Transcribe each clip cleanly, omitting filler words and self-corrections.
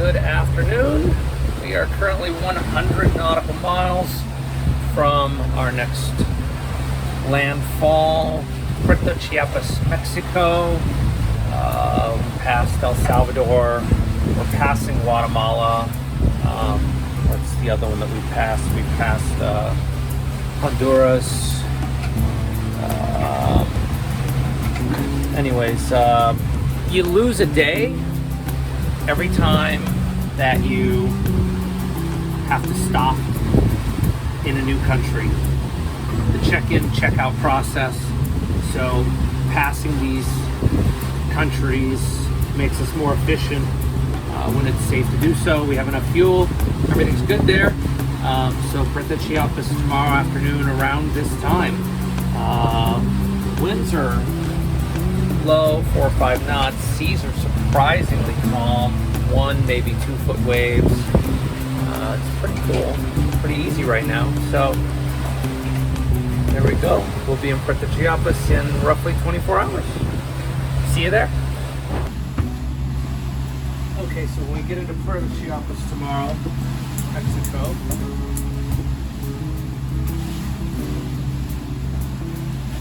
Good afternoon. We are currently 100 nautical miles from our next landfall, Puerto Chiapas, Mexico. We passed El Salvador. We're passing Guatemala. What's the other one that we passed? We passed Honduras. You lose a day every time that you have to stop in a new country. The check-in, check-out process. So passing these countries makes us more efficient when it's safe to do so. We have enough fuel. Everything's good there. So Puerto Chiapas tomorrow afternoon around this time. Winds are low, 4 or 5 knots. Seas are surprisingly calm. 1, maybe 2 foot waves. It's pretty cool. Pretty easy right now. So there we go. We'll be in Puerto Chiapas in roughly 24 hours. See you there. Okay, so when we get into Puerto Chiapas tomorrow, Mexico,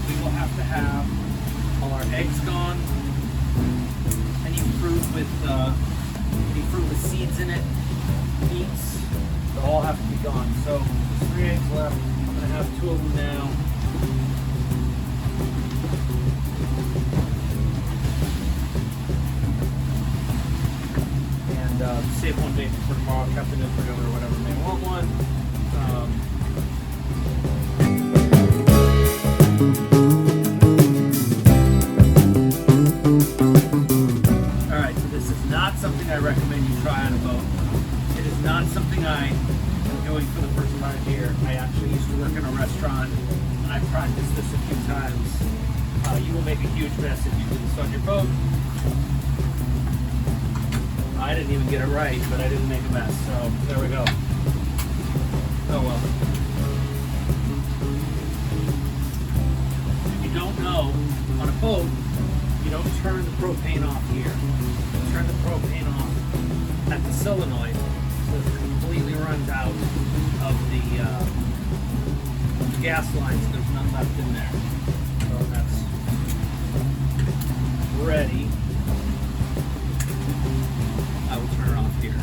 we will have to have all our eggs gone, any fruit with seeds in it, meats, they'll all have to be gone. So there's 3 eggs left. I'm going to have 2 of them now. And save one baby for tomorrow, Captain Israel or whatever may want one. Alright, so this is not something I recommend you try on a boat. It is not something I am doing for the first time here. I actually used to work in a restaurant and I practiced this a few times. You will make a huge mess if you do this on your boat. I didn't even get it right, but I didn't make a mess, so there we go. Oh well. If you don't know, on a boat, you don't turn the propane off here. You turn the propane off at the solenoid so it completely runs out of the gas lines. There's none left in there. So that's ready. I will turn it off here.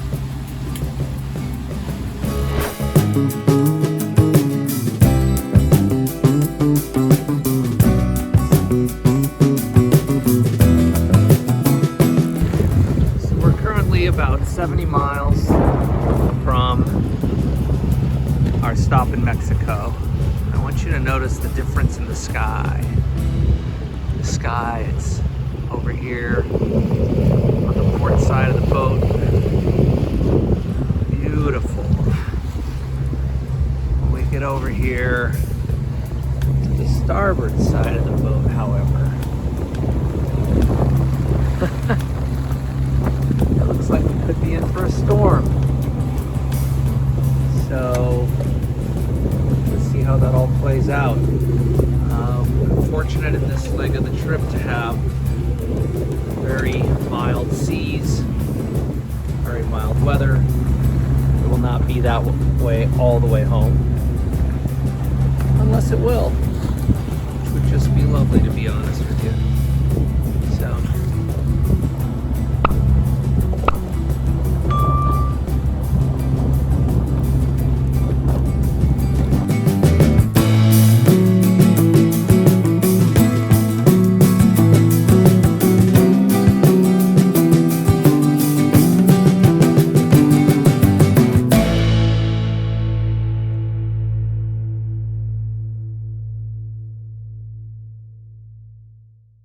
So we're currently about 70 miles from our stop in Mexico. I want you to notice the difference in the sky. The sky, it's over here on the port side of the boat. Beautiful. When we get over here to the starboard side of the boat, however, it looks like we could be in for a storm. So let's see how that all plays out. We're fortunate in this leg of the trip to have very mild seas, very mild weather. It will not be that way all the way home, unless it will, which would just be lovely, to be honest.